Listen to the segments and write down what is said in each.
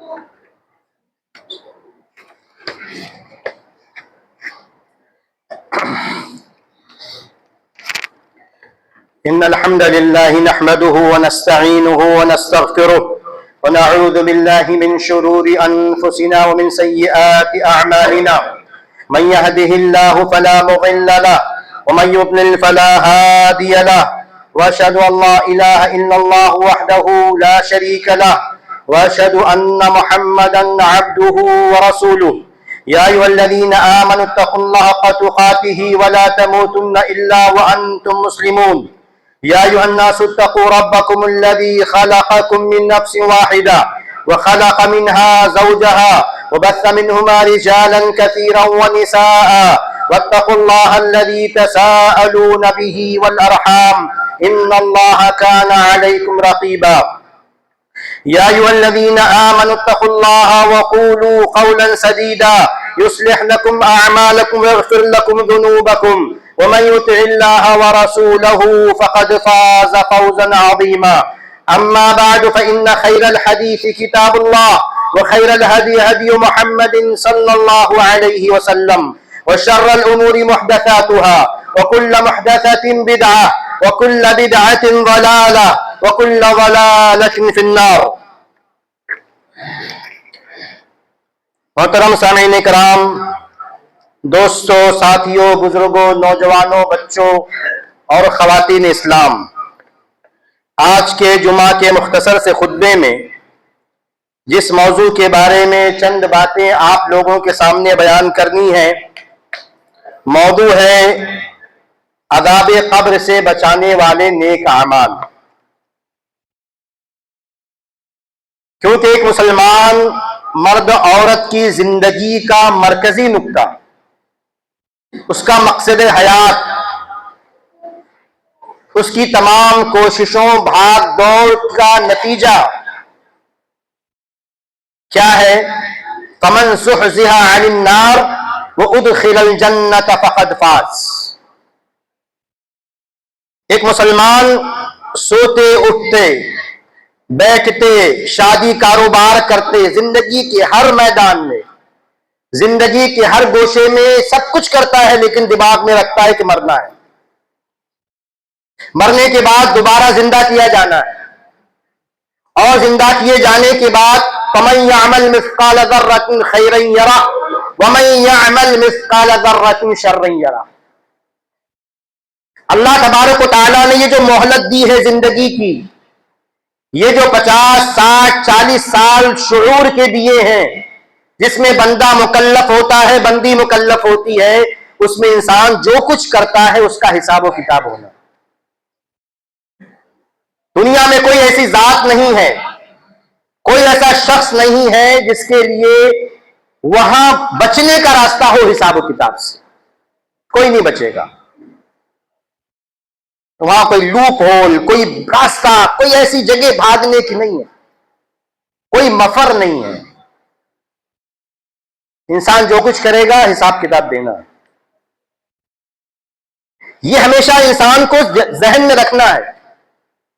إن الحمد لله نحمده ونستعينه ونستغفره ونعوذ بالله من شرور أنفسنا ومن سيئات أعمالنا من يهده الله فلا مضل له ومن يضلل فلا هادي له وأشهد أن لا إله إلا الله وحده لا شريك له وأشهد أن محمدا عبده ورسوله يا أيها الذين آمنوا اتقوا الله حق تقاته ولا تموتن إلا وأنتم مسلمون يا أيها الناس اتقوا ربكم الذي خلقكم من نفس واحدة وخلق منها زوجها وبث منهما رجالا كثيرا ونساء واتقوا الله الذي تساءلون به والأرحام إن الله كان عليكم رقيبا يا أيها الذين آمنوا اتقوا الله وقولوا قولا سديدا يصلح لكم أعمالكم ويغفر لكم ذنوبكم ومن يطع الله ورسوله فقد فاز فوزا عظيما أما بعد فإن خير الحديث كتاب الله وخير الهدي هدي محمد صلى الله عليه وسلم وشر الأمور محدثاتها وكل محدثة بدعة وكل بدعة ضلالة وكل ضلالة في النار. محترم سامعین کرام، دوستوں، ساتھیوں، بزرگوں، نوجوانوں، بچوں اور خواتین اسلام، آج کے جمعہ کے مختصر سے خطبے میں جس موضوع کے بارے میں چند باتیں آپ لوگوں کے سامنے بیان کرنی ہے، موضوع ہے عذاب قبر سے بچانے والے نیک اعمال. کیونکہ ایک مسلمان مرد عورت کی زندگی کا مرکزی نقطہ، اس کا مقصد حیات، اس کی تمام کوششوں بھاگ دوڑ کا نتیجہ کیا ہے؟ فمن زحزح عن النار وادخل الجنۃ فقد فاز. ایک مسلمان سوتے اٹھتے بیٹھتے شادی کاروبار کرتے زندگی کے ہر میدان میں، زندگی کے ہر گوشے میں سب کچھ کرتا ہے، لیکن دماغ میں رکھتا ہے کہ مرنا ہے، مرنے کے بعد دوبارہ زندہ کیا جانا ہے، اور زندہ کیے جانے کے بعد فَمَن يَعْمَلْ مِثْقَالَ ذَرَّةٍ خَيْرًا يَرَهُ وَمَن يَعْمَلْ مِثْقَالَ ذَرَّةٍ شَرًّا يَرَهُ. اللہ تبارک و تعالیٰ نے یہ جو مہلت دی ہے زندگی کی، یہ جو 50، 60، 40 سال شعور کے دیے ہیں، جس میں بندہ مکلف ہوتا ہے، بندی مکلف ہوتی ہے، اس میں انسان جو کچھ کرتا ہے اس کا حساب و کتاب ہونا. دنیا میں کوئی ایسی ذات نہیں ہے، کوئی ایسا شخص نہیں ہے جس کے لیے وہاں بچنے کا راستہ ہو حساب و کتاب سے. کوئی نہیں بچے گا. وہاں کوئی لوپ ہول، کوئی راستہ، کوئی ایسی جگہ بھاگنے کی نہیں ہے، کوئی مفر نہیں ہے. انسان جو کچھ کرے گا حساب کتاب دینا ہے. یہ ہمیشہ انسان کو ذہن میں رکھنا ہے،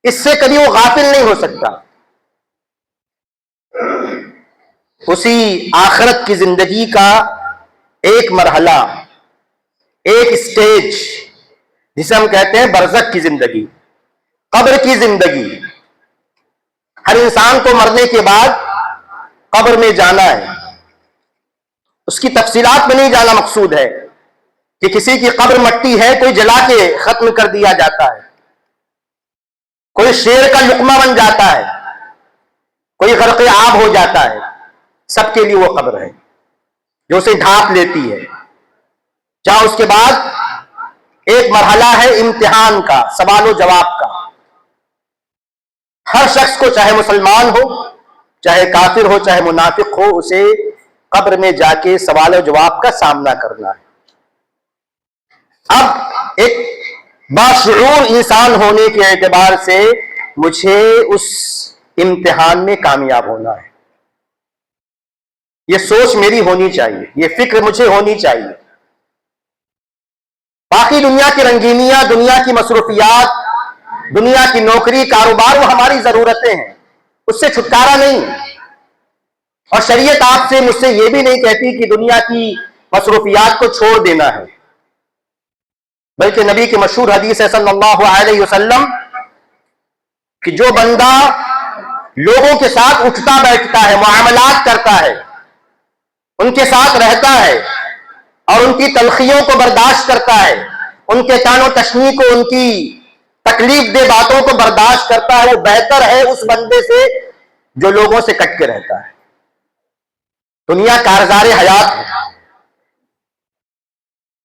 اس سے کبھی وہ غافل نہیں ہو سکتا. اسی آخرت کی زندگی کا ایک مرحلہ، ایک سٹیج، جسے ہم کہتے ہیں برزخ کی زندگی، قبر کی زندگی. ہر انسان کو مرنے کے بعد قبر میں جانا ہے. اس کی تفصیلات میں نہیں جانا مقصود ہے کہ کسی کی قبر مٹی ہے، کوئی جلا کے ختم کر دیا جاتا ہے، کوئی شیر کا لقمہ بن جاتا ہے، کوئی غرق آب ہو جاتا ہے. سب کے لیے وہ قبر ہے جو اسے ڈھانپ لیتی ہے. جہاں اس کے بعد ایک مرحلہ ہے امتحان کا، سوال و جواب کا. ہر شخص کو، چاہے مسلمان ہو، چاہے کافر ہو، چاہے منافق ہو، اسے قبر میں جا کے سوال و جواب کا سامنا کرنا ہے. اب ایک باشعور انسان ہونے کے اعتبار سے مجھے اس امتحان میں کامیاب ہونا ہے. یہ سوچ میری ہونی چاہیے، یہ فکر مجھے ہونی چاہیے. باقی دنیا کی رنگینیاں، دنیا کی مصروفیات، دنیا کی نوکری، کاروبار، وہ ہماری ضرورتیں ہیں، اس سے چھٹکارا نہیں. اور شریعت آپ سے مجھ سے یہ بھی نہیں کہتی کہ دنیا کی مصروفیات کو چھوڑ دینا ہے، بلکہ نبی کی مشہور حدیث ہے صلی اللہ علیہ وسلم کہ جو بندہ لوگوں کے ساتھ اٹھتا بیٹھتا ہے، معاملات کرتا ہے، ان کے ساتھ رہتا ہے اور ان کی تلخیوں کو برداشت کرتا ہے، ان کے طعن و تشنیع کو، ان کی تکلیف دہ باتوں کو برداشت کرتا ہے، وہ بہتر ہے اس بندے سے جو لوگوں سے کٹ کے رہتا ہے۔ دنیا کارزار حیات ہے،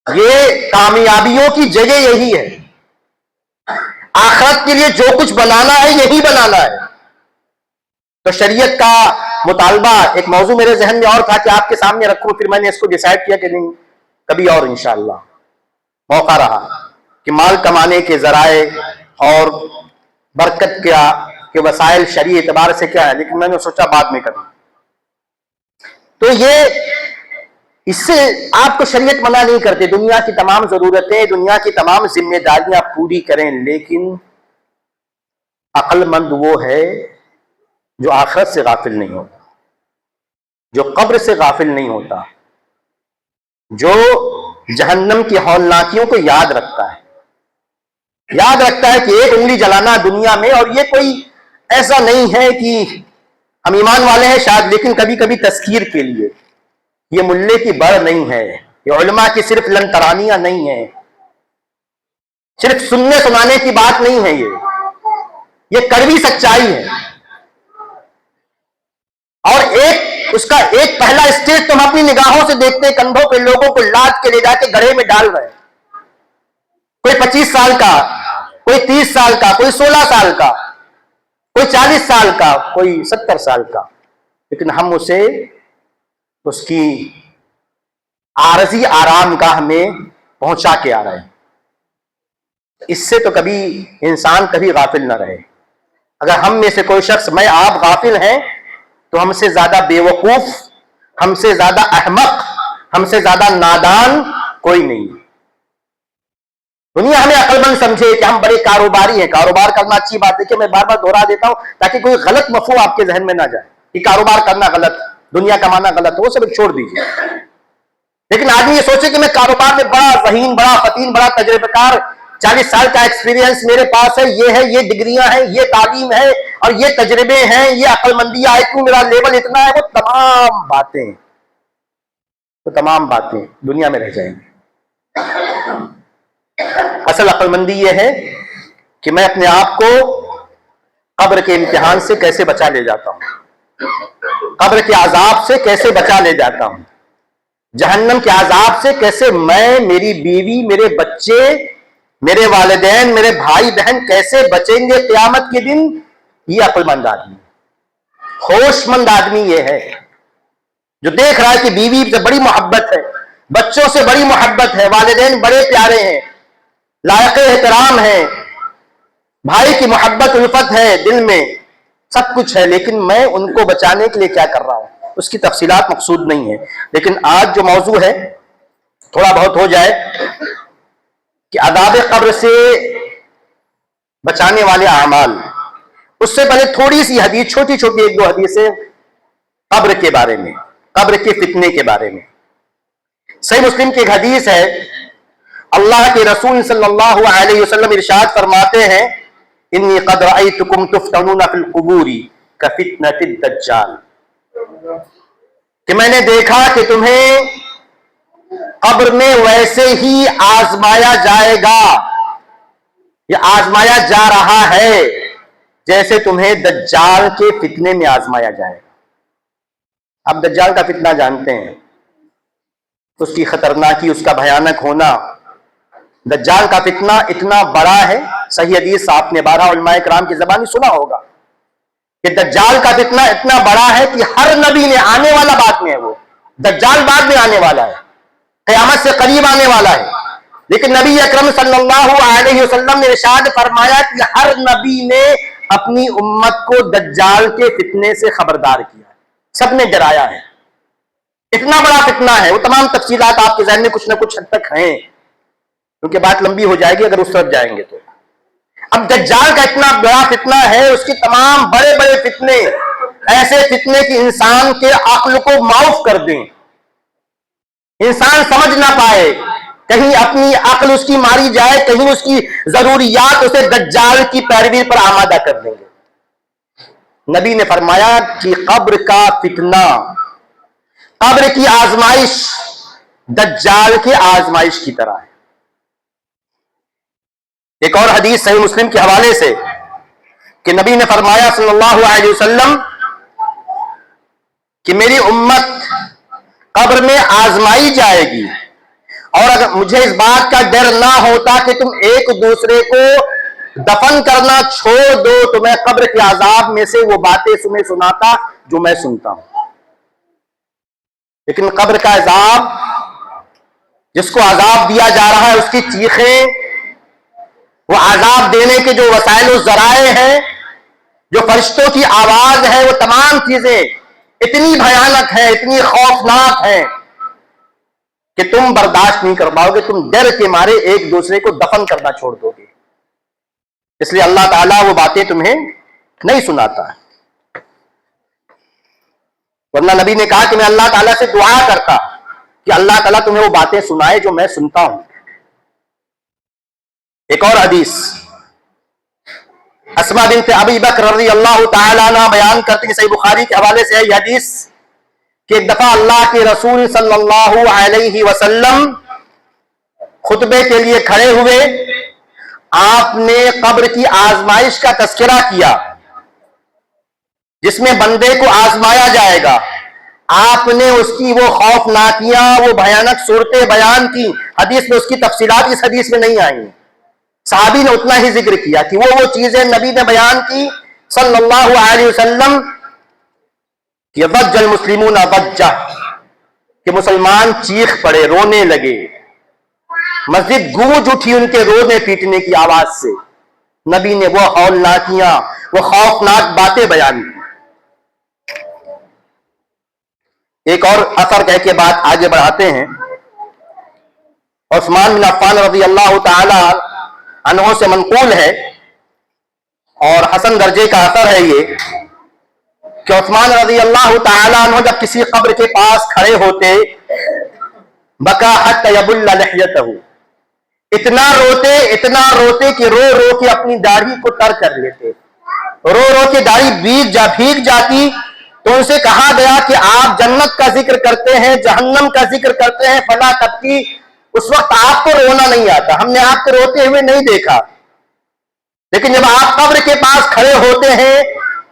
یہ کامیابیوں کی جگہ یہی ہے، آخرت کے لیے جو کچھ بنانا ہے یہی بنانا ہے۔ تو شریعت کا مطالبہ ایک موضوع میرے ذہن میں اور تھا کہ آپ کے سامنے رکھوں، پھر میں نے اس کو ڈیسائیڈ کیا کہ نہیں، کبھی اور انشاءاللہ موقع رہا کہ مال کمانے کے ذرائع اور برکت کے وسائل شرعی اعتبار سے کیا ہے، لیکن میں نے سوچا بعد میں کروں۔ تو یہ اس سے آپ کو شریعت منع نہیں کرتے، دنیا کی تمام ضرورتیں، دنیا کی تمام ذمہ داریاں پوری کریں، لیکن عقل مند وہ ہے جو آخرت سے غافل نہیں ہوتا، جو قبر سے غافل نہیں ہوتا، جو جہنم کی ہولناکیوں کو یاد رکھتا ہے کہ ایک انگلی جلانا دنیا میں، اور یہ کوئی ایسا نہیں ہے کہ ہم ایمان والے ہیں شاید، لیکن کبھی کبھی تذکیر کے لیے، یہ ملے کی بڑھ نہیں ہے، یہ علماء کی صرف لنترانیاں نہیں ہیں، صرف سننے سنانے کی بات نہیں ہے، یہ کڑوی سچائی ہے۔ اور اس کا ایک پہلا اسٹیج تو ہم اپنی نگاہوں سے دیکھتے ہیں، کندھوں پہ لوگوں کو لاد کے لے جا کے گڑھے میں ڈال رہے ہیں، کوئی 25 سال کا، کوئی 30 سال کا، کوئی 16 سال کا، کوئی 40 سال کا، کوئی 70 سال کا، لیکن ہم اسے اس کی عارضی آرام گاہ میں پہنچا کے آ رہے ہیں۔ اس سے تو کبھی انسان کبھی غافل نہ رہے۔ اگر ہم میں سے کوئی شخص، میں آپ غافل ہیں، تو ہم سے زیادہ بے وقوف، ہم سے زیادہ احمق، ہم سے زیادہ نادان کوئی نہیں۔ دنیا ہمیں عقل مند سمجھے کہ ہم بڑے کاروباری ہیں، کاروبار کرنا اچھی بات ہے، کہ میں بار بار دہرا دیتا ہوں تاکہ کوئی غلط مفہوم آپ کے ذہن میں نہ جائے کہ کاروبار کرنا غلط، دنیا کمانا غلط، وہ سب چھوڑ دیجیے۔ لیکن آدمی یہ سوچے کہ میں کاروبار میں بڑا ذہین، بڑا فتین، بڑا تجربہ کار، 40 سال کا ایکسپیرینس میرے پاس ہے، یہ ڈگریاں ہیں، یہ تعلیم ہے، اور یہ تجربے ہیں، یہ عقل مندی آئی کیوں، میرا لیول اتنا ہے، وہ تمام باتیں دنیا میں رہ جائیں گی۔ اصل عقل مندی یہ ہے کہ میں اپنے آپ کو قبر کے امتحان سے کیسے بچا لے جاتا ہوں، قبر کے عذاب سے کیسے بچا لے جاتا ہوں، جہنم کے عذاب سے کیسے میں، میری بیوی، میرے بچے، میرے والدین، میرے بھائی بہن کیسے بچیں گے قیامت کے دن۔ یہ عقل مند آدمی، ہوش مند آدمی یہ ہے جو دیکھ رہا ہے کہ بیوی سے بڑی محبت ہے، بچوں سے بڑی محبت ہے، والدین بڑے پیارے ہیں، لائق احترام ہیں، بھائی کی محبت الفت ہے دل میں، سب کچھ ہے، لیکن میں ان کو بچانے کے لیے کیا کر رہا ہوں، اس کی تفصیلات مقصود نہیں ہے۔ لیکن آج جو موضوع ہے تھوڑا بہت ہو جائے کہ عذاب قبر سے بچانے والے اعمال۔ اس سے پہلے تھوڑی سی حدیث، چھوٹی چھوٹی 1-2 حدیثیں قبر کے بارے میں، قبر کے فتنے کے بارے میں۔ صحیح مسلم کی ایک حدیث ہے، اللہ کے رسول صلی اللہ علیہ وسلم ارشاد فرماتے ہیں، انی قد رأیتکم تفتنون فی القبور کفتنة الدجال، کہ میں نے دیکھا کہ تمہیں قبر میں ویسے ہی آزمایا جائے گا، یہ آزمایا جا رہا ہے جیسے تمہیں دجال کے فتنے میں آزمایا جائے گا۔ اب دجال کا فتنہ جانتے ہیں، اس کی خطرناکی، اس کا بھیانک ہونا۔ دجال کا فتنہ اتنا بڑا ہے، صحیح حدیث آپ نے 12 علماء کرام کی زبانی سنا ہوگا کہ دجال کا فتنہ اتنا بڑا ہے کہ ہر نبی نے، آنے والا بعد میں ہے، وہ دجال بعد میں آنے والا ہے، قیامت سے قریب آنے والا ہے، لیکن نبی اکرم صلی اللہ علیہ وسلم نے ارشاد فرمایا کہ ہر نبی نے اپنی امت کو دجال کے فتنے سے خبردار کیا ہے، سب نے ڈرایا ہے۔ اتنا بڑا فتنہ ہے، وہ تمام تفصیلات آپ کے ذہن میں کچھ نہ کچھ حد تک ہیں، کیونکہ بات لمبی ہو جائے گی اگر اس طرف جائیں گے تو۔ اب دجال کا اتنا بڑا فتنہ ہے، اس کی تمام بڑے بڑے فتنے ایسے فتنے کہ انسان کے عقل کو معاف کر دیں، انسان سمجھ نہ پائے، کہیں اپنی عقل اس کی ماری جائے، کہیں اس کی ضروریات اسے دجال کی پیروی پر آمادہ کر دیں گے۔ نبی نے فرمایا کہ قبر کا فتنہ، قبر کی آزمائش دجال کی آزمائش کی طرح ہے۔ ایک اور حدیث صحیح مسلم کے حوالے سے کہ نبی نے فرمایا صلی اللہ علیہ وسلم کہ میری امت قبر میں آزمائی جائے گی، اور اگر مجھے اس بات کا ڈر نہ ہوتا کہ تم ایک دوسرے کو دفن کرنا چھوڑ دو تو میں قبر کے عذاب میں سے وہ باتیں تمہیں سناتا جو میں سنتا ہوں۔ لیکن قبر کا عذاب، جس کو عذاب دیا جا رہا ہے، اس کی چیخیں، وہ عذاب دینے کے جو وسائل و ذرائع ہیں، جو فرشتوں کی آواز ہے، وہ تمام چیزیں اتنی بھیانک ہیں، اتنی خوفناک ہیں کہ تم برداشت نہیں کر پاؤ گے، تم ڈر کے مارے ایک دوسرے کو دفن کرنا چھوڑ دو گے۔ اس لیے اللہ تعالیٰ وہ باتیں تمہیں نہیں سناتا ہے، ورنہ نبی نے کہا کہ میں اللہ تعالیٰ سے دعا کرتا کہ اللہ تعالیٰ تمہیں وہ باتیں سنائے جو میں سنتا ہوں۔ ایک اور حدیث اسماء بنت ابی بکر رضی اللہ تعالیٰ عنہ بیان کرتی ہیں، صحیح بخاری کے حوالے سے ہے یہ حدیث، کہ ایک دفعہ اللہ کے رسول صلی اللہ علیہ وسلم خطبے کے لیے کھڑے ہوئے، آپ نے قبر کی آزمائش کا تذکرہ کیا جس میں بندے کو آزمایا جائے گا۔ آپ نے اس کی وہ خوفناکیاں، وہ بھیانک صورتیں بیان کی، حدیث میں اس کی تفصیلات اس حدیث میں نہیں آئی ہیں، صحابی نے اتنا ہی ذکر کیا کہ وہ چیزیں نبی نے بیان کی صلی اللہ علیہ وسلم کہ ضج المسلمون ضجہ، کہ مسلمان چیخ پڑے، رونے لگے، مسجد گونج اٹھی ان کے رونے پیٹنے کی آواز سے۔ نبی نے وہ ہولناکیاں، وہ خوفناک باتیں بیان کی۔ ایک اور اثر کہہ کے بات آگے بڑھاتے ہیں، عثمان بن عفان رضی اللہ تعالی عنہ سے منقول ہے اور حسن درجے کا اثر ہے یہ کہ عثمان رضی اللہ تعالی عنہ جب کسی قبر کے پاس کھڑے ہوتے، بکا حتی یبل لحیتہ، اتنا روتے کہ رو رو کے اپنی داڑھی کو تر کر لیتے، رو رو کے داڑھی بھیگ جاتی تو ان سے کہا گیا کہ آپ جنت کا ذکر کرتے ہیں، جہنم کا ذکر کرتے ہیں، فلا تبکی، اس وقت آپ کو رونا نہیں آتا، ہم نے آپ کو روتے ہوئے نہیں دیکھا، لیکن جب آپ قبر کے پاس کھڑے ہوتے ہیں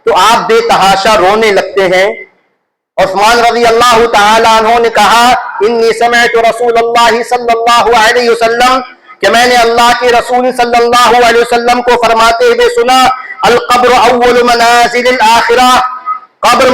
تو آپ بے تحاشا رونے لگتے ہیں۔ عثمان رضی اللہ تعالی عنہ نے کہا انی سمعت رسول اللہ صلی اللہ علیہ وسلم، کہ میں نے اللہ کے رسول صلی اللہ علیہ وسلم کو فرماتے ہوئے سنا، القبر اول منازل الآخرہ، قبر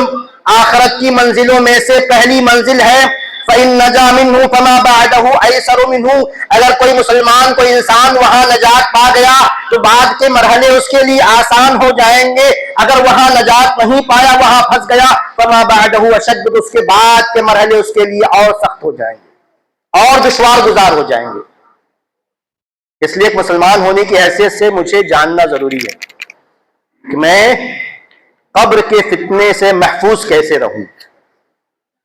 آخرت کی منزلوں میں سے پہلی منزل ہے، فَإِن نَجَا مِنْهُ فَمَا بَعْدَهُ أَيْسَرُ مِنْهُ، اگر کوئی مسلمان، کوئی انسان وہاں نجات پا گیا تو بعد کے مرحلے اس کے لیے آسان ہو جائیں گے، اگر وہاں نجات نہیں پایا، وہاں پھنس گیا، فَمَا بَعْدَهُ أَشَدُّ، اس کے بعد کے مرحلے اس کے لیے اور سخت ہو جائیں گے، اور دشوار گزار ہو جائیں گے۔ اس لیے ایک مسلمان ہونے کی حیثیت سے مجھے جاننا ضروری ہے کہ میں قبر کے فتنے سے محفوظ کیسے رہوں۔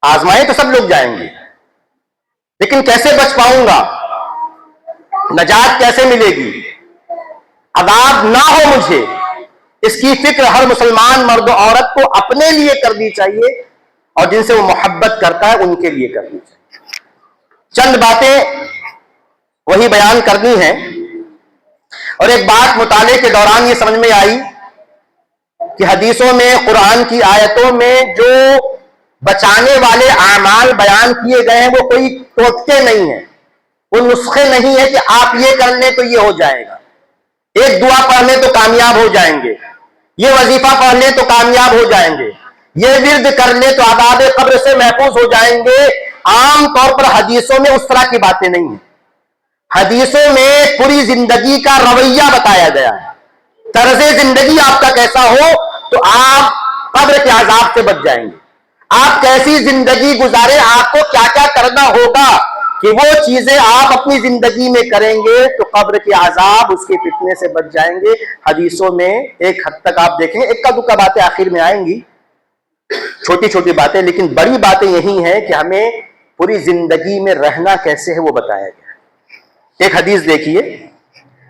آزمائے تو سب لوگ جائیں گے، لیکن کیسے بچ پاؤں گا، نجات کیسے ملے گی، عذاب نہ ہو مجھے، اس کی فکر ہر مسلمان مرد و عورت کو اپنے لیے کرنی چاہیے، اور جن سے وہ محبت کرتا ہے ان کے لیے کرنی چاہیے۔ چند باتیں وہی بیان کرنی ہے، اور ایک بات مطالعے کے دوران یہ سمجھ میں آئی کہ حدیثوں میں، قرآن کی آیتوں میں جو بچانے والے اعمال بیان کیے گئے ہیں وہ کوئی ٹوٹکے نہیں ہیں، وہ نسخے نہیں ہیں کہ آپ یہ کر لیں تو یہ ہو جائے گا، ایک دعا پڑھ لیں تو کامیاب ہو جائیں گے، یہ وظیفہ پڑھ لیں تو کامیاب ہو جائیں گے، یہ ورد کر لیں تو عذاب قبر سے محفوظ ہو جائیں گے۔ عام طور پر حدیثوں میں اس طرح کی باتیں نہیں ہیں، حدیثوں میں پوری زندگی کا رویہ بتایا گیا ہے، طرز زندگی آپ کا کیسا ہو تو آپ قبر کے عذاب سے بچ جائیں گے، آپ کیسی زندگی گزارے، آپ کو کیا کیا کرنا ہوگا کہ وہ چیزیں آپ اپنی زندگی میں کریں گے تو قبر کے عذاب، اس کے فتنے سے بچ جائیں گے۔ حدیثوں میں ایک حد تک آپ دیکھیں، ایک کا دکا باتیں آخر میں آئیں گی، چھوٹی چھوٹی باتیں، لیکن بڑی باتیں یہی ہیں کہ ہمیں پوری زندگی میں رہنا کیسے ہے وہ بتایا گیا۔ ایک حدیث دیکھیے،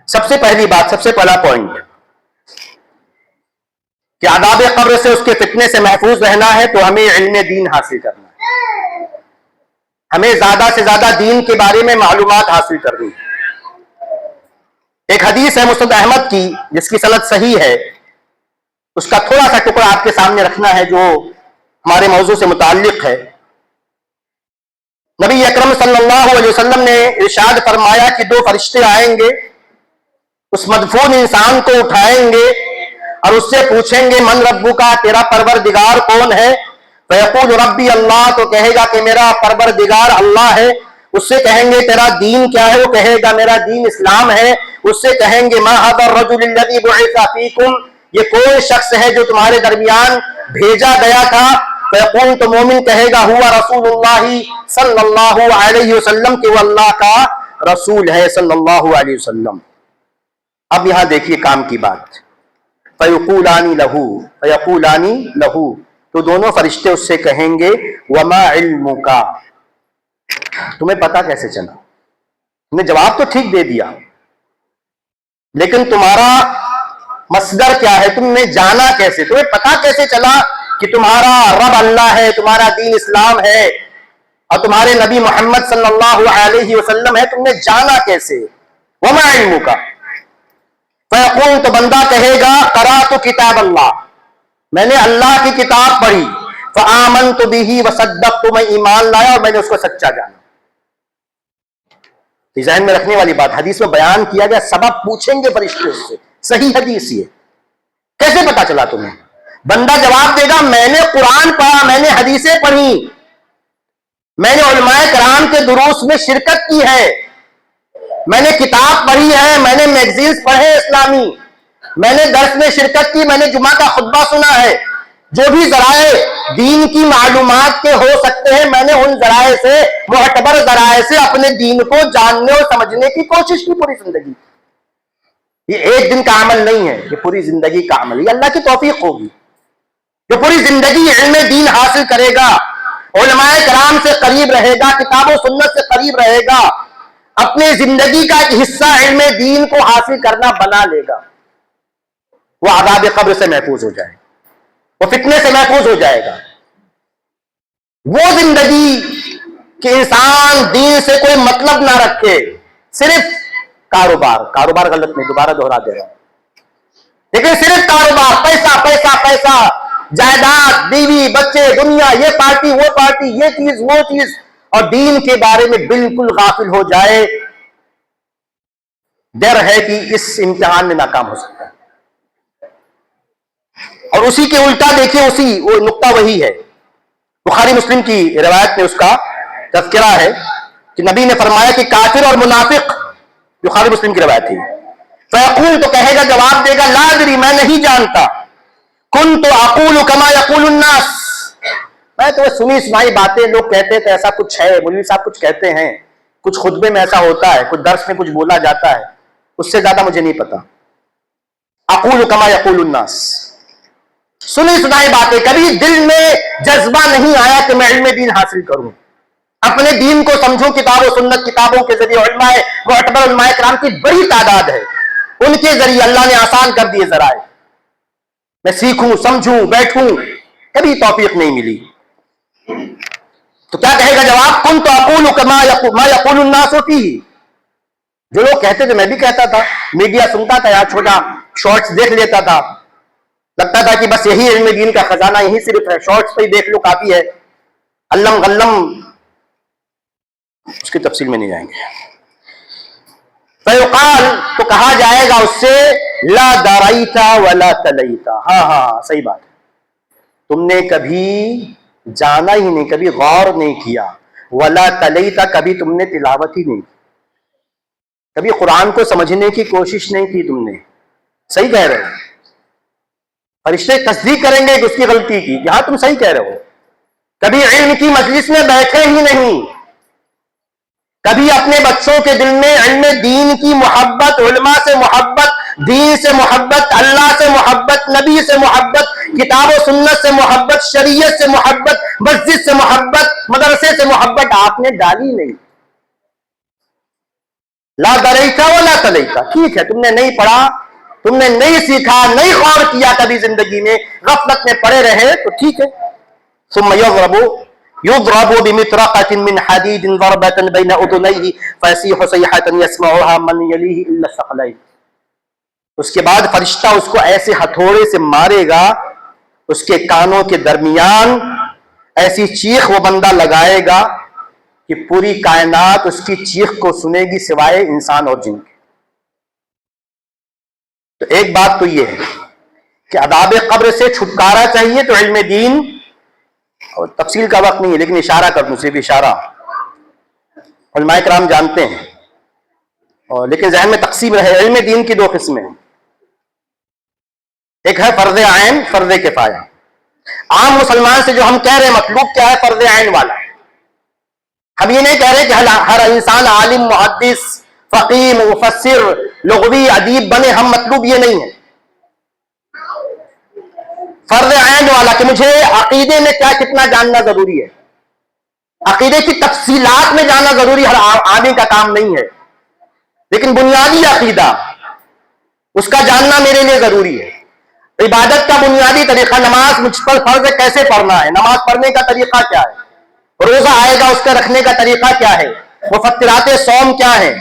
سب سے پہلی بات، سب سے پہلا پوائنٹ کہ عذاب قبر سے، اس کے فتنے سے محفوظ رہنا ہے تو ہمیں علم دین حاصل کرنا ہے، ہمیں زیادہ سے زیادہ دین کے بارے میں معلومات حاصل کرنی ہے۔ ایک حدیث ہے مسند احمد کی جس کی سند صحیح ہے، اس کا تھوڑا سا ٹکڑا آپ کے سامنے رکھنا ہے جو ہمارے موضوع سے متعلق ہے۔ نبی اکرم صلی اللہ علیہ وسلم نے ارشاد فرمایا کہ دو فرشتے آئیں گے، اس مدفون انسان کو اٹھائیں گے اور اس سے پوچھیں گے من ربک، تیرا پروردگار کون ہے؟ فیقول ربی اللہ، تو کہے گا کہ میرا پروردگار اللہ ہے۔ اس سے کہیں گے تیرا دین کیا ہے؟ وہ کہے گا میرا دین اسلام ہے۔ اس سے کہیں گے ما ھذا الرجل الذی بعث فیکم، یہ کون شخص ہے جو تمہارے درمیان بھیجا گیا تھا؟ فیقول، تو مومن کہے گا ہوا رسول اللہ صلی اللہ علیہ وسلم، کہ وہ اللہ کا رسول ہے صلی اللہ علیہ وسلم۔ اب یہاں دیکھیے کام کی بات، فیقولان لہو، تو دونوں فرشتے اس سے کہیں گے وما علمک، تمہیں پتا کیسے چلا؟ تم نے جواب تو ٹھیک دے دیا، لیکن تمہارا مصدر کیا ہے؟ تم نے جانا کیسے؟ تمہیں پتا کیسے چلا کہ تمہارا رب اللہ ہے، تمہارا دین اسلام ہے اور تمہارے نبی محمد صلی اللہ علیہ وسلم ہے؟ تم نے جانا کیسے؟ وما علمک، فیقول، تو بندہ کہے گا قرأت کتاب اللہ، میں نے اللہ کی کتاب پڑھی، فآمنت بہ وصدقت، میں ایمان لایا اور میں نے اس کو سچا جانا۔ ذہن میں رکھنے والی بات، حدیث میں بیان کیا گیا، سبب پوچھیں گے فرشتے اس سے، صحیح حدیث یہ کیسے پتا چلا تمہیں؟ بندہ جواب دے گا میں نے قرآن پڑھا، میں نے حدیثیں پڑھی، میں نے علماء کرام کے دروس میں شرکت کی ہے، میں نے کتاب پڑھی ہے، میں نے میگزینز پڑھے اسلامی، میں نے درس میں شرکت کی، میں نے جمعہ کا خطبہ سنا ہے، جو بھی ذرائع دین کی معلومات کے ہو سکتے ہیں میں نے ان ذرائع سے، معتبر ذرائع سے اپنے دین کو جاننے اور سمجھنے کی کوشش کی پوری زندگی۔ یہ ایک دن کا عمل نہیں ہے، یہ پوری زندگی کا عمل ہے، یہ اللہ کی توفیق ہوگی۔ جو پوری زندگی علم دین حاصل کرے گا، علماء کرام سے قریب رہے گا، کتاب و سنت سے قریب رہے گا، اپنے زندگی کا ایک حصہ علم دین کو حاصل کرنا بنا لے گا، وہ عذاب قبر سے محفوظ ہو جائے گا، وہ فتنے سے محفوظ ہو جائے گا۔ وہ زندگی کہ انسان دین سے کوئی مطلب نہ رکھے، صرف کاروبار غلط نہیں، دوبارہ دہرا دے رہا ہوں، لیکن صرف کاروبار، پیسہ پیسہ پیسہ، جائیداد، بیوی بچے، دنیا، یہ پارٹی وہ پارٹی، یہ چیز وہ چیز، اور دین کے بارے میں بالکل غافل ہو جائے، ڈر ہے کہ اس امتحان میں ناکام ہو سکتا ہے۔ اور اسی کے الٹا دیکھیے، وہ نقطہ وہی ہے، بخاری مسلم کی روایت میں اس کا تذکرہ ہے کہ نبی نے فرمایا کہ کافر اور منافق، بخاری مسلم کی روایت تھی، فیقول، تو کہے گا، جواب دے گا لا ادری، میں نہیں جانتا، کنت اقول کما یقول الناس، میں تو سنی سنائی باتیں لوگ کہتے تھے، ایسا کچھ ہے، مولوی صاحب کچھ کہتے ہیں، کچھ خطبے میں ایسا ہوتا ہے، کچھ درس میں کچھ بولا جاتا ہے، اس سے زیادہ مجھے نہیں پتا۔ اقول کما یقول الناس، سنی سنائی باتیں، کبھی دل میں جذبہ نہیں آیا کہ میں علم دین حاصل کروں، اپنے دین کو سمجھوں۔ کتاب و سنت، کتابوں کے ذریعے علماء معتبر علماء کرام کی بڑی تعداد ہے، ان کے ذریعے اللہ نے آسان کر دیے ذرائع، میں سیکھوں، سمجھوں، بیٹھوں، کبھی توفیق نہیں ملی۔ تو کیا کہے گا جواب؟ کنت اقول ما یقول الناس فیہ، جو لوگ کہتے تھے میں بھی کہتا تھا، میڈیا سنتا تھا، یا چھوٹا شارٹس دیکھ لیتا تھا، لگتا تھا کہ بس یہی علم دین کا خزانہ یہی صرف ہے، شارٹس پہ ہی دیکھ لو کافی ہے، علم غلم، اس کی تفصیل میں نہیں جائیں گے۔ فیقال، تو کہا جائے گا اس سے لا دریتا ولا تلیتا، ہاں صحیح بات ہے، تم نے کبھی جانا ہی نہیں، کبھی غور نہیں کیا، ولا تلیتا، کبھی تم نے تلاوت ہی نہیں کی، کبھی قرآن کو سمجھنے کی کوشش نہیں کی تم نے۔ صحیح کہہ رہے ہو، فرشتے تصدیق کریں گے کہ اس کی غلطی کی، کہ ہاں تم صحیح کہہ رہے ہو، کبھی علم کی مجلس میں بیٹھے ہی نہیں، کبھی اپنے بچوں کے دل میں علم دین کی محبت، علماء سے محبت، دین سے محبت، اللہ سے محبت، نبی سے محبت، کتاب و سنت سے محبت، شریعت سے محبت، مسجد سے محبت، مدرسے سے محبت آپ نے ڈالی نہیں. لا دریتا ولا تلیتا، ٹھیک ہے تم نے نہیں پڑھا، تم نے نہیں سیکھا، نہیں غور کیا کبھی زندگی میں، غفلت میں پڑے رہے تو ٹھیک ہے. ثم يضرب بمطرقة من حديد ضربة بين أذنيه فيصيح صيحة يسمعها من يليه إلا الثقلين. اس کے بعد فرشتہ اس کو ایسے ہتھوڑے سے مارے گا، اس کے کانوں کے درمیان ایسی چیخ وہ بندہ لگائے گا کہ پوری کائنات اس کی چیخ کو سنے گی سوائے انسان اور جن کے. تو ایک بات تو یہ ہے کہ عذاب قبر سے چھٹکارا چاہیے تو علم دین، اور تفصیل کا وقت نہیں ہے لیکن اشارہ کر دوں، صرف اشارہ. علماء کرام جانتے ہیں اور لیکن ذہن میں تقسیم رہے. علم دین کی دو قسمیں ہیں، ایک ہے فرض عین، فرض کفایہ. عام مسلمان سے جو ہم کہہ رہے ہیں مطلوب کیا ہے؟ فرض عین والا. ہم یہ نہیں کہہ رہے کہ ہر انسان عالم، محدث، فقیہ، مفسر، لغوی، ادیب بنے، ہم مطلوب یہ نہیں ہے. فرض عین والا کہ مجھے عقیدے میں کیا کتنا جاننا ضروری ہے، عقیدے کی تفصیلات میں جاننا ضروری ہر عالم کا کام نہیں ہے، لیکن بنیادی عقیدہ اس کا جاننا میرے لیے ضروری ہے. عبادت کا بنیادی طریقہ، نماز مجھ پر فرض ہے، کیسے پڑھنا ہے، نماز پڑھنے کا طریقہ کیا ہے، روزہ آئے گا اس کا رکھنے کا طریقہ کیا ہے، مفطرات صوم کیا ہے،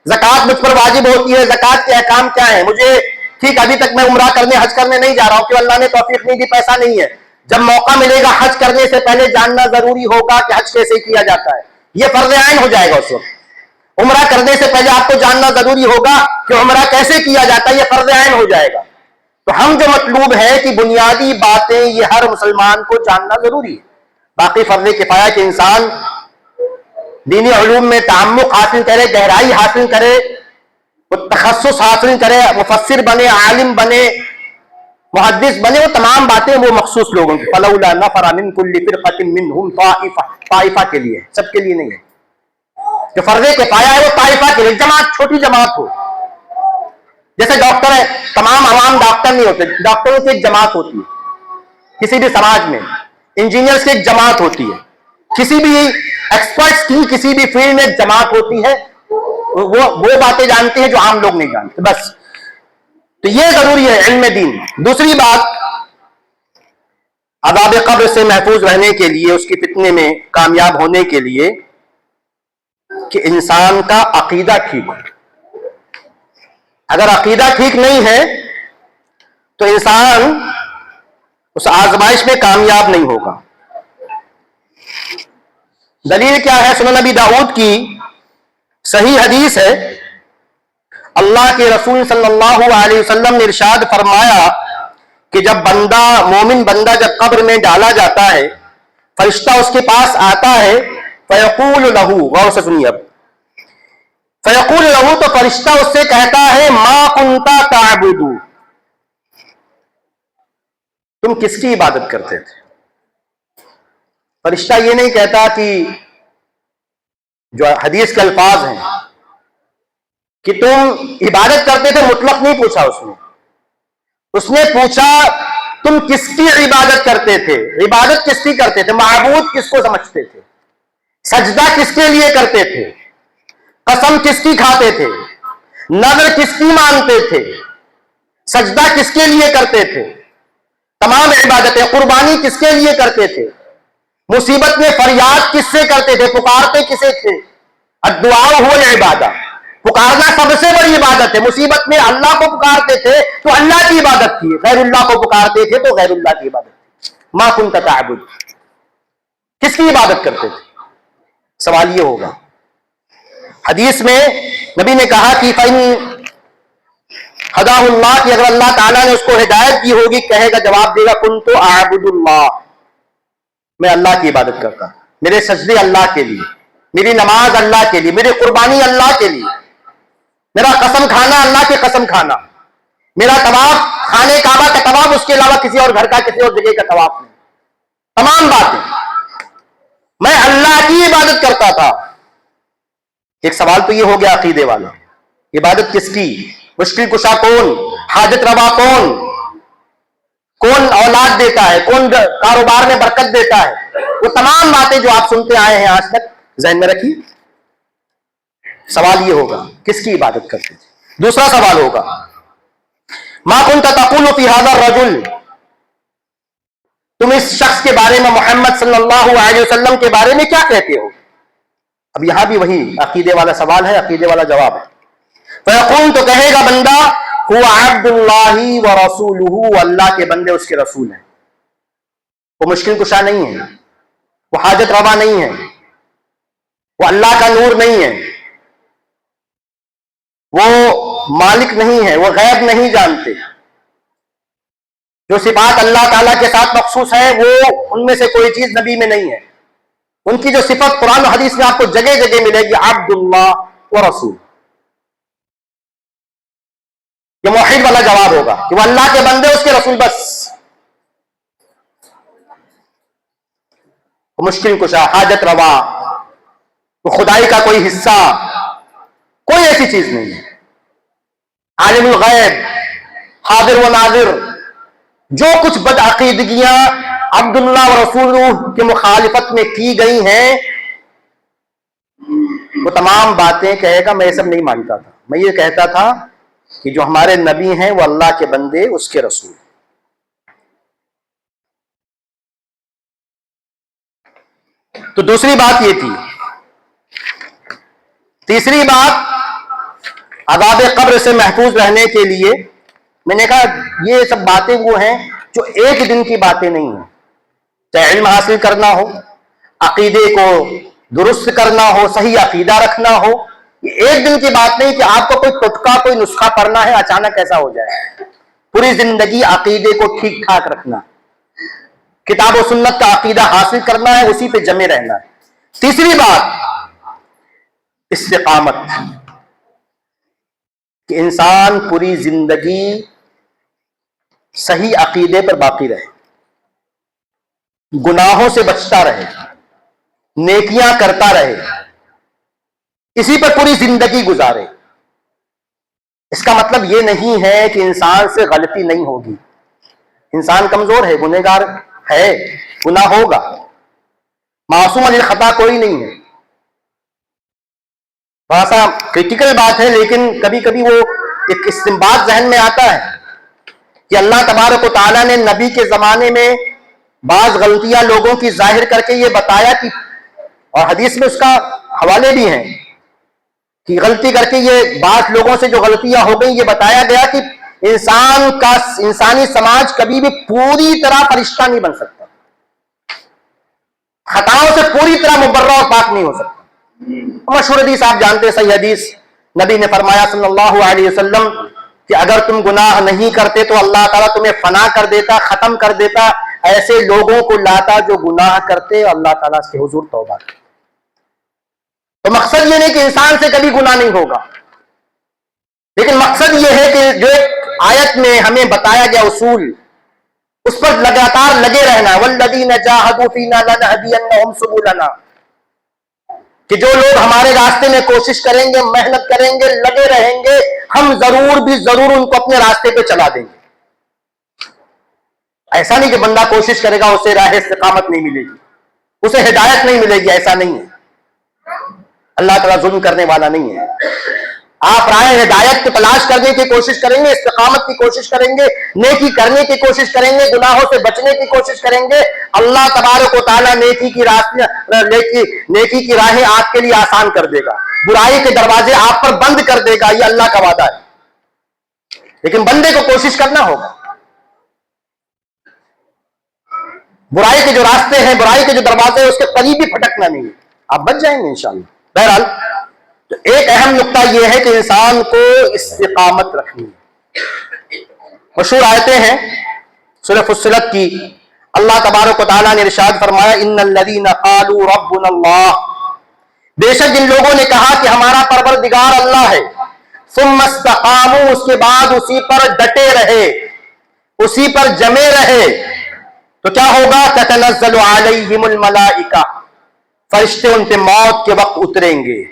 زکوٰۃ مجھ پر واجب ہوتی ہے، زکوٰۃ کے احکام کیا ہیں. مجھے ٹھیک ابھی تک میں عمرہ کرنے، حج کرنے نہیں جا رہا ہوں کہ اللہ نے توفیق نہیں دی، پیسہ نہیں ہے. جب موقع ملے گا حج کرنے سے پہلے جاننا ضروری ہوگا کہ حج کیسے کیا جاتا ہے، یہ فرض عین ہو جائے گا اس وقت. عمرہ کرنے سے پہلے آپ کو جاننا ضروری ہوگا کہ عمرہ کیسے کیا جاتا ہے، یہ فرض عین ہو جائے گا. تو ہم جو مطلوب ہے کہ بنیادی باتیں یہ ہر مسلمان کو جاننا ضروری ہے. باقی فرض کفایہ کہ انسان دینی علوم میں تعمق حاصل کرے، گہرائی حاصل کرے، تخصص حاصل کرے، مفسر بنے، عالم بنے، محدث بنے، وہ تمام باتیں وہ مخصوص لوگوں کی. فلولا نفر من كل فرقة منهم طائفة، طائفہ کے لیے، سب کے لیے نہیں ہے. جو فرض کفایہ ہے وہ طائفہ کے لیے، جماعت، چھوٹی جماعت ہو. جیسے ڈاکٹر ہے، تمام عوام ڈاکٹر نہیں ہوتے، ڈاکٹروں کی ایک جماعت ہوتی ہے کسی بھی سماج میں. انجینئرز کی ایک جماعت ہوتی ہے، کسی بھی ایکسپرٹس کی کسی بھی فیلڈ میں ایک جماعت ہوتی ہے، وہ باتیں جانتے ہیں جو عام لوگ نہیں جانتے. بس تو یہ ضروری ہے علم دین. دوسری بات، عذاب قبر سے محفوظ رہنے کے لیے، اس کی فتنے میں کامیاب ہونے کے لیے، کہ انسان کا عقیدہ ٹھیک ہو. اگر عقیدہ ٹھیک نہیں ہے تو انسان اس آزمائش میں کامیاب نہیں ہوگا. دلیل کیا ہے؟ سنن نبی داؤد کی صحیح حدیث ہے، اللہ کے رسول صلی اللہ علیہ وسلم نے ارشاد فرمایا کہ جب بندہ، مومن بندہ جب قبر میں ڈالا جاتا ہے، فرشتہ اس کے پاس آتا ہے، فیقول لہو، غور سے سنیے اب، فیقول لہو تو فرشتہ اس سے کہتا ہے ما کنت تعبد، تم کس کی عبادت کرتے تھے. فرشتہ یہ نہیں کہتا کہ جو حدیث کے الفاظ ہیں کہ تم عبادت کرتے تھے، مطلق نہیں پوچھا اس نے پوچھا تم کس کی عبادت کرتے تھے، عبادت کس کی کرتے تھے، معبود کس کو سمجھتے تھے، سجدہ کس کے لیے کرتے تھے، قسم کس کی کھاتے تھے، نذر کس کی مانتے تھے، سجدہ کس کے لیے کرتے تھے، تمام عبادتیں، قربانی کس کے لیے کرتے تھے، مصیبت میں فریاد کس سے کرتے تھے، پکارتے کسے تھے. الدعاء هو العبادہ، پکارنا سب سے بڑی عبادت ہے. مصیبت میں اللہ کو پکارتے تھے تو اللہ کی عبادت تھی، غیر اللہ کو پکارتے تھے تو غیر اللہ کی عبادت تھی. ما کنت تعبد، کس کی عبادت کرتے تھے؟ سوال یہ ہوگا. حدیث میں نبی نے کہا کہ فَإِن ہداہ اللہ، کہ اگر اللہ تعالیٰ نے اس کو ہدایت دی ہوگی، کہے گا، جواب دے گا کنت اعبد اللہ، میں اللہ کی عبادت کرتا، میرے سجدے اللہ کے لیے، میری نماز اللہ کے لیے، میری قربانی اللہ کے لیے، میرا قسم کھانا اللہ کی قسم کھانا، میرا طواف، خانے کعبہ کا طواف، اس کے علاوہ کسی اور گھر کا، کسی اور جگہ کا طواف نہیں، تمام باتیں میں اللہ کی عبادت کرتا تھا. ایک سوال تو یہ ہو گیا عقیدے والا، عبادت کس کی؟ مشکل کشا کون؟ حاجت روا کون؟ کون اولاد دیتا ہے؟ کون کاروبار میں برکت دیتا ہے؟ وہ تمام باتیں جو آپ سنتے آئے ہیں آج تک ذہن میں رکھیے. سوال یہ ہوگا کس کی عبادت کرتے تھے؟ دوسرا سوال ہوگا ما كنت تقول في هذا الرجل، تم اس شخص کے بارے میں، محمد صلی اللہ علیہ وسلم کے بارے میں کیا کہتے ہو؟ اب یہاں بھی وہی عقیدے والا سوال ہے، عقیدے والا جواب ہے. فیقول، تو کہے گا بندہ، هو عبد اللہ ورسولہ، وہ اللہ کے بندے اس کے رسول ہیں. وہ مشکل کشا نہیں ہے، وہ حاجت روا نہیں ہے، وہ اللہ کا نور نہیں ہے، وہ مالک نہیں ہے، وہ غیب نہیں جانتے. جو صفات اللہ تعالیٰ کے ساتھ مخصوص ہے وہ ان میں سے کوئی چیز نبی میں نہیں ہے. ان کی جو صفت قرآن و حدیث میں آپ کو جگہ جگہ ملے گی، عبد اللہ و رسول. یہ موحد والا جواب ہوگا کہ وہ اللہ کے بندے، اس کے رسول بس. وہ مشکل کشا، حاجت روا، وہ خدائی کا کوئی حصہ، کوئی ایسی چیز نہیں ہے. عالم الغیب، حاضر و ناظر. جو کچھ بدعقیدگیاں عبداللہ و رسول کی مخالفت میں کی گئی ہیں، وہ تمام باتیں کہے گا میں یہ سب نہیں مانتا تھا. میں یہ کہتا تھا کہ جو ہمارے نبی ہیں وہ اللہ کے بندے، اس کے رسول. تو دوسری بات یہ تھی. تیسری بات، عذاب قبر سے محفوظ رہنے کے لیے میں نے کہا یہ سب باتیں وہ ہیں جو ایک دن کی باتیں نہیں ہیں. چاہے علم حاصل کرنا ہو، عقیدے کو درست کرنا ہو، صحیح عقیدہ رکھنا ہو، یہ ایک دن کی بات نہیں کہ آپ کو کوئی ٹٹکا، کوئی نسخہ پڑھنا ہے اچانک ایسا ہو جائے. پوری زندگی عقیدے کو ٹھیک ٹھاک رکھنا، کتاب و سنت کا عقیدہ حاصل کرنا ہے، اسی پہ جمے رہنا ہے. تیسری بات استقامت، کہ انسان پوری زندگی صحیح عقیدے پر باقی رہے، گناہوں سے بچتا رہے، نیکیاں کرتا رہے، اسی پر پوری زندگی گزارے. اس کا مطلب یہ نہیں ہے کہ انسان سے غلطی نہیں ہوگی. انسان کمزور ہے، گنہگار ہے، گناہ ہوگا، معصوم عن الخطا کوئی نہیں ہے. تھوڑا سا کریٹیکل بات ہے، لیکن کبھی کبھی وہ ایک استنباط ذہن میں آتا ہے کہ اللہ تبارک و تعالیٰ نے نبی کے زمانے میں بعض غلطیاں لوگوں کی ظاہر کر کے یہ بتایا کہ، اور حدیث میں اس کا حوالے بھی ہیں، کہ غلطی کر کے یہ بعض لوگوں سے جو غلطیاں ہو گئی، یہ بتایا گیا کہ انسانی سماج کبھی بھی پوری طرح فرشتہ نہیں بن سکتا، خطاؤں سے پوری طرح مبرہ اور پاک نہیں ہو سکتا. مشہور حدیث آپ جانتے ہیں، صحیح حدیث، نبی نے فرمایا صلی اللہ علیہ وسلم کہ اگر تم گناہ نہیں کرتے تو اللہ تعالیٰ تمہیں فنا کر دیتا، ختم کر دیتا. ایسے لوگوں کو لاتا جو گناہ کرتے، اللہ تعالیٰ سے حضور توبہ کرتے. تو مقصد یہ نہیں کہ انسان سے کبھی گناہ نہیں ہوگا، لیکن مقصد یہ ہے کہ جو آیت میں ہمیں بتایا گیا اصول، اس پر لگاتار لگے رہنا. والذین جاہدوا فینا لنہدینہم سبلنا، کہ جو لوگ ہمارے راستے میں کوشش کریں گے، محنت کریں گے، لگے رہیں گے، ہم ضرور بھی ضرور ان کو اپنے راستے پہ چلا دیں گے. ایسا نہیں کہ بندہ کوشش کرے گا اسے راہ استقامت نہیں ملے گی، اسے ہدایت نہیں ملے گی، ایسا نہیں ہے. اللہ تعالیٰ ظلم کرنے والا نہیں ہے. آپ راہ ہدایت کو تلاش کرنے کی کوشش کریں گے، استقامت کی کوشش کریں گے، نیکی کرنے کی کوشش کریں گے، گناہوں سے بچنے کی کوشش کریں گے. اللہ تبارک و تعالیٰ نیکی کی راہیں آپ کے لیے آسان کر دے گا، برائی کے دروازے آپ پر بند کر دے گا. یہ اللہ کا وعدہ ہے. لیکن بندے کو کوشش کرنا ہوگا. برائی کے جو راستے ہیں، برائی کے جو دروازے ہیں، اس کے قریب بھی پھٹکنا نہیں ہے، آپ بچ جائیں گے انشاءاللہ. بہرحال تو ایک اہم نقطہ یہ ہے کہ انسان کو استقامت رکھنی ہے. مشہور آیتیں ہیں سورہ فصلت کی. اللہ تبارک و تعالیٰ نے ارشاد فرمایا ان الذین قالوا ربنا اللہ، بے شک جن لوگوں نے کہا کہ ہمارا پروردگار اللہ ہے، ثم استقاموا، اس کے بعد اسی پر ڈٹے رہے، اسی پر جمے رہے، تو کیا ہوگا؟ تتنزل علیہم الملائکہ، فرشتے ان پہ موت کے وقت اتریں گے.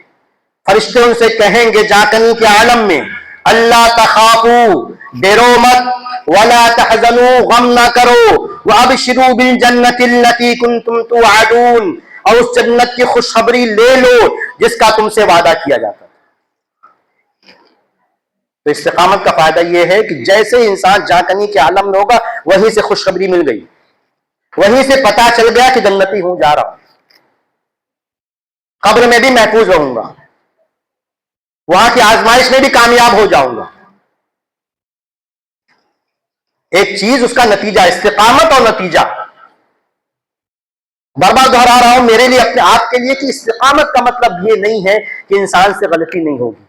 فرشتے ان سے کہیں گے جاکنی کے عالم میں، اللہ تخافوا، ڈرو مت، ولا تحزنوا، غم نہ کرو، وابشروا بالجنۃ التي كنتم توعدون، اور اس جنت کی خوشخبری لے لو جس کا تم سے وعدہ کیا جاتا ہے۔ تو استقامت کا فائدہ یہ ہے کہ جیسے انسان جاکنی کے عالم میں ہوگا وہیں سے خوشخبری مل گئی، وہیں سے پتا چل گیا کہ جنتی ہوں، جا رہا ہوں، قبر میں بھی محفوظ رہوں گا، وہاں کی آزمائش میں بھی کامیاب ہو جاؤں گا۔ ایک چیز اس کا نتیجہ، استقامت اور نتیجہ۔ بار بار دہرا رہا ہوں میرے لیے، اپنے آپ کے لیے، کہ استقامت کا مطلب یہ نہیں ہے کہ انسان سے غلطی نہیں ہوگی،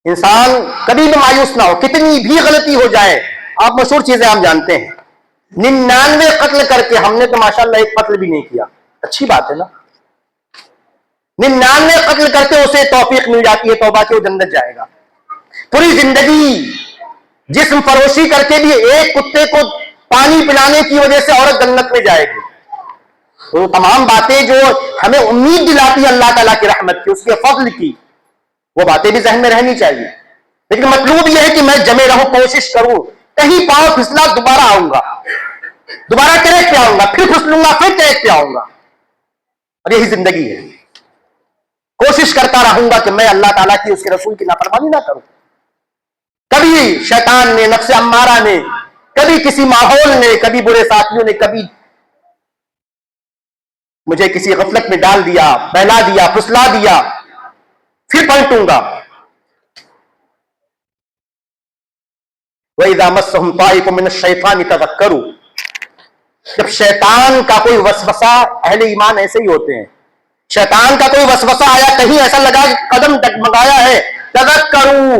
انسان کبھی بھی مایوس نہ ہو، کتنی بھی غلطی ہو جائے۔ آپ مشہور چیزیں ہم جانتے ہیں، 99 قتل کر کے ہم نے تو ماشاءاللہ ایک قتل بھی نہیں کیا، اچھی بات ہے نا۔ 99 قتل کرتے اسے توفیق مل جاتی ہے توبہ کی، وہ جنت جائے گا۔ پوری زندگی جسم فروشی کر کے بھی ایک کتے کو پانی پلانے کی وجہ سے عورت جنت میں جائے گی۔ وہ تمام باتیں جو ہمیں امید دلاتی ہے اللہ تعالیٰ کی رحمت کی، اس کے فضل کی، وہ باتیں بھی ذہن میں رہنی چاہیے۔ لیکن مطلوب یہ ہے کہ میں جمے رہوں، کوشش کروں، کہیں پاؤں پھسلا دوبارہ آؤں گا، دوبارہ ٹریک پہ آؤں گا، پھر پھسلوں گا، پھر ٹریک پہ آؤں گا، اور یہی زندگی ہے۔ کوشش کرتا رہوں گا کہ میں اللہ تعالیٰ کی، اس کے رسول کی نافرمانی نہ کروں۔ کبھی شیطان نے، نفس امارہ نے، کبھی کسی ماحول نے، کبھی برے ساتھیوں نے، کبھی مجھے کسی غفلت میں ڈال دیا، بہلا دیا، پھسلا دیا، پھر پلٹوں گا۔ وَإِذَا مَسَّهُمْ طَائِفٌ مِّنَ الشَّيْطَانِ تَذَكَّرُوا، جب شیطان کا کوئی وسوسہ، اہل ایمان ایسے ہی ہوتے ہیں، شیطان کا کوئی وسوسہ آیا، کہیں ایسا لگا کہ قدم ڈگمگایا ہے، تذکروا،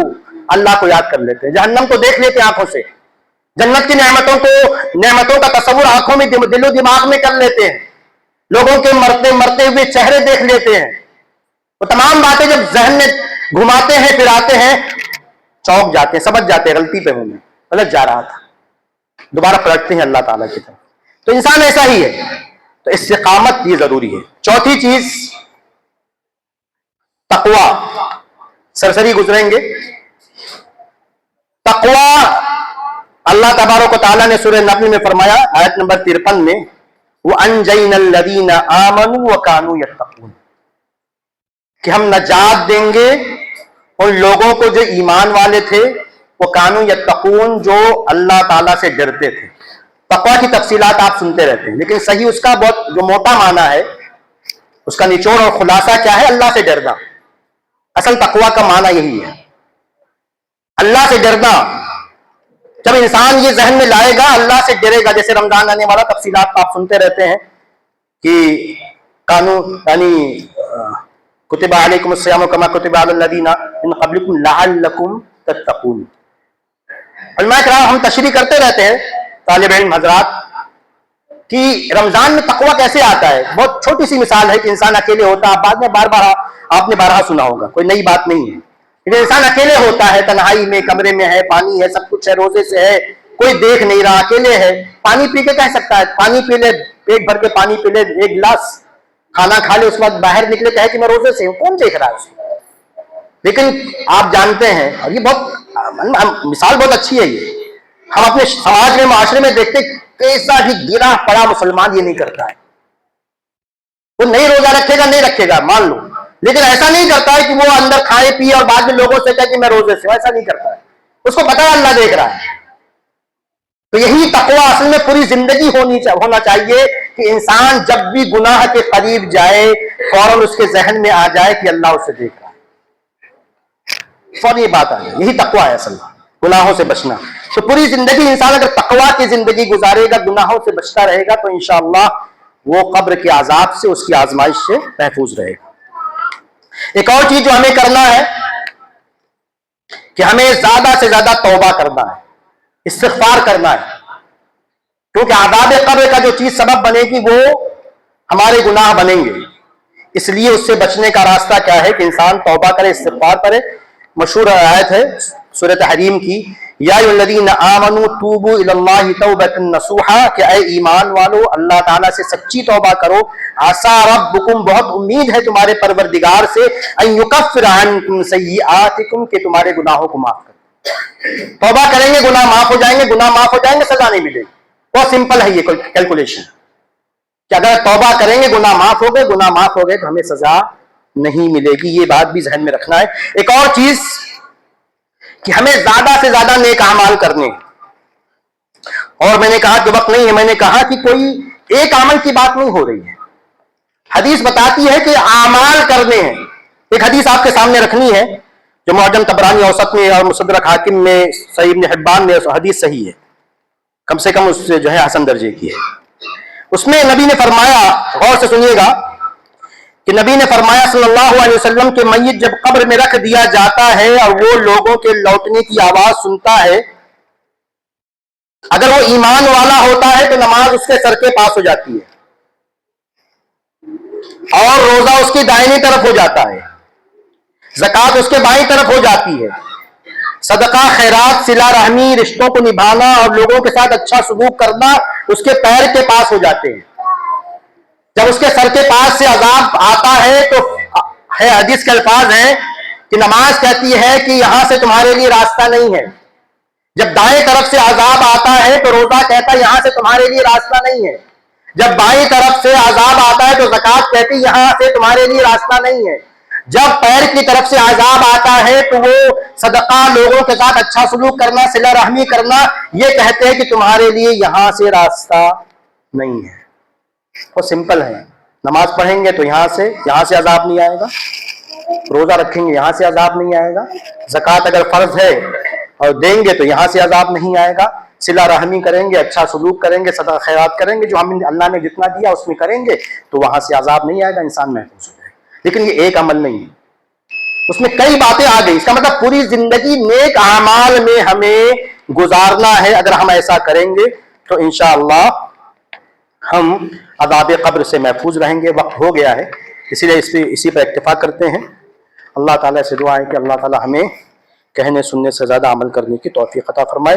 اللہ کو یاد کر لیتے ہیں، جہنم کو دیکھ لیتے ہیں آنکھوں سے، جنت کی نعمتوں کا تصور آنکھوں میں، دل و دماغ میں کر لیتے ہیں، لوگوں کے مرتے ہوئے چہرے دیکھ لیتے ہیں۔ وہ تمام باتیں جب ذہن میں گھماتے ہیں، پھراتے ہیں، چونک جاتے ہیں، سمجھ جاتے ہیں غلطی پہ ہوں میں، غلط جا رہا تھا، دوبارہ پلٹتے ہیں اللہ تعالیٰ کی طرف۔ تو انسان ایسا ہی ہے، تو استقامت یہ ضروری ہے۔ چوتھی چیز تقوی، سرسری گزریں گے۔ تقوی، اللہ تبارک و تعالیٰ نے سورہ نمل میں فرمایا، آیت نمبر 53 میں، وَأَنْجَيْنَا الَّذِينَ آمَنُوا وَكَانُوا يَتَّقُونَ، کہ ہم نجات دیں گے ان لوگوں کو جو ایمان والے تھے، وہ کانو یتقون، جو اللہ تعالیٰ سے ڈرتے تھے۔ تقوی کی تفصیلات آپ سنتے رہتے ہیں، لیکن صحیح اس کا بہت جو موٹا معنی ہے، اس کا نچوڑ اور خلاصہ کیا ہے؟ اللہ سے ڈرنا۔ اصل تقوی کا معنی یہی ہے، اللہ سے ڈرنا۔ جب انسان یہ ذہن میں لائے گا، اللہ سے ڈرے گا، جیسے رمضان آنے والا، تفصیلات آپ سنتے رہتے ہیں کہ قانون، یعنی کتب علیکم الصیام کما کتب علی الذین من قبلکم لعلکم تتقون۔ علماء کرام ہم تشریح کرتے رہتے ہیں، طالب علم حضرات، کہ رمضان میں تقوی کیسے آتا ہے۔ بہت چھوٹی سی مثال ہے کہ انسان اکیلے ہوتا ہے، بعد میں آپ نے بارہا سنا ہوگا، کوئی نئی بات نہیں ہے، لیکن انسان اکیلے ہوتا ہے، تنہائی میں، کمرے میں ہے، پانی ہے، سب کچھ ہے، روزے سے ہے، کوئی دیکھ نہیں رہا، اکیلے ہے، پانی پی کے کہہ سکتا ہے، پانی پی لے، پیٹ بھر کے پانی پی لے، ایک گلاس کھانا کھا لے، اس کے بعد باہر نکلے کہے کہ میں روزے سے ہوں، کون دیکھ رہا ہے اسے؟ لیکن آپ جانتے ہیں، اور یہ بہت مثال بہت اچھی ہے، یہ ہم اپنے سماج میں، معاشرے میں دیکھتے کیسا بھی گرا پڑا مسلمان یہ نہیں کرتا ہے، وہ نہیں روزہ رکھے گا، نہیں رکھے گا مان لو، لیکن ایسا نہیں کرتا ہے کہ وہ اندر کھائے پیے اور بعد میں لوگوں سے کہے کہ میں روزے سے ہوں، ایسا نہیں کرتا ہے، اس کو پتا ہے اللہ دیکھ رہا ہے۔ تو یہی تقوی اصل میں پوری زندگی ہونا چاہیے، کہ انسان جب بھی گناہ کے قریب جائے فوراً اس کے ذہن میں آ جائے کہ اللہ اسے دیکھ رہا ہے، فوراً یہ بات آ جائے، یہی تقوی ہے اصل میں، گناہوں سے بچنا۔ تو پوری زندگی انسان اگر تقوی کی زندگی گزارے گا، گناہوں سے بچتا رہے گا، تو انشاءاللہ وہ قبر کے عذاب سے، اس کی آزمائش سے محفوظ رہے گا۔ ایک اور چیز جو ہمیں کرنا ہے کہ ہمیں زیادہ سے زیادہ توبہ کرنا ہے، استغفار کرنا ہے، کیونکہ عذاب قبر کا جو چیز سبب بنے گی وہ ہمارے گناہ بنیں گے۔ اس لیے اس سے بچنے کا راستہ کیا ہے کہ انسان توبہ کرے، استغفار کرے۔ مشہور آیت ہے سورہ تحریم کی یا ایھا الذین آمنوا توبوا الی اللہ توبۃ نصوحا کہ اے ایمان والو اللہ تعالیٰ سے سچی توبہ کرو. عسیٰ ربکم بہت امید ہے تمہارے پروردگار سے ان یکفر عنکم سیئاتکم کہ تمہارے گناہوں کو معاف کرے. توبہ کریں گے گناہ معاف ہو جائیں گے, گناہ معاف ہو جائیں گے سزا نہیں ملے گی. بہت سمپل ہے یہ کیلکولیشن کہ اگر توبہ کریں گے گناہ معاف ہو گئے, گناہ معاف ہو گئے تو ہمیں سزا نہیں ملے گی. یہ بات بھی ذہن میں رکھنا ہے. ایک اور چیز کہ ہمیں زیادہ سے زیادہ نیک اعمال کرنے ہیں. اور میں نے کہا کہ وقت نہیں ہے, میں نے کہا کہ کوئی ایک عمل کی بات نہیں ہو رہی ہے. حدیث بتاتی ہے کہ اعمال کرنے ہیں. ایک حدیث آپ کے سامنے رکھنی ہے جو معجم طبرانی اوسط میں اور مصدرک حاکم میں, صحیح ابن حبان میں حدیث صحیح ہے, کم سے کم اس سے جو ہے حسن درجے کی ہے. اس میں نبی نے فرمایا, غور سے سنیے گا, کہ نبی نے فرمایا صلی اللہ علیہ وسلم کہ میت جب قبر میں رکھ دیا جاتا ہے اور وہ لوگوں کے لوٹنے کی آواز سنتا ہے, اگر وہ ایمان والا ہوتا ہے تو نماز اس کے سر کے پاس ہو جاتی ہے اور روزہ اس کی دائنی طرف ہو جاتا ہے, زکوٰۃ اس کے بائیں طرف ہو جاتی ہے, صدقہ, خیرات, صلہ رحمی, رشتوں کو نبھانا اور لوگوں کے ساتھ اچھا سلوک کرنا اس کے پیر کے پاس ہو جاتے ہیں. جب اس کے سر کے پاس سے عذاب آتا ہے تو ہے حدیث کے الفاظ ہیں کہ نماز کہتی ہے کہ یہاں سے تمہارے لیے راستہ نہیں ہے. جب دائیں طرف سے عذاب آتا ہے تو روزہ کہتا ہے یہاں سے تمہارے لیے راستہ نہیں ہے. جب بائیں طرف سے عذاب آتا ہے تو زکوٰۃ کہتی یہاں سے تمہارے لیے راستہ نہیں ہے. جب پیر کی طرف سے عذاب آتا ہے تو وہ صدقہ, لوگوں کے ساتھ اچھا سلوک کرنا, صلہ رحمی کرنا, یہ کہتے ہیں کہ تمہارے لیے یہاں سے راستہ نہیں ہے. وہ سمپل ہے. نماز پڑھیں گے تو یہاں سے عذاب نہیں آئے گا, روزہ رکھیں گے یہاں سے عذاب نہیں آئے گا, زکوٰۃ اگر فرض ہے اور دیں گے تو یہاں سے عذاب نہیں آئے گا, صلہ رحمی کریں گے, اچھا سلوک کریں گے, صدقہ خیرات کریں گے, جو ہم اللہ نے جتنا دیا اس میں کریں گے تو وہاں سے عذاب نہیں آئے گا, انسان محفوظ ہو جائے گا. لیکن یہ ایک عمل نہیں ہے, اس میں کئی باتیں آ گئی. اس کا مطلب پوری زندگی نیک اعمال میں ہمیں گزارنا ہے. اگر ہم ایسا کریں گے تو انشاءاللہ ہم عذاب قبر سے محفوظ رہیں گے. وقت ہو گیا ہے, اسی لیے اسی پر اکتفا کرتے ہیں. اللہ تعالیٰ سے دعا ہے کہ اللہ تعالیٰ ہمیں کہنے سننے سے زیادہ عمل کرنے کی توفیق عطا فرمائے.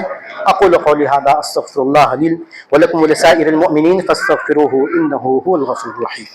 اقول قولی ھذا استغفر اللہ لي ولکم ولسائر المؤمنین فاستغفروہ انہ هو الغفور الرحیم.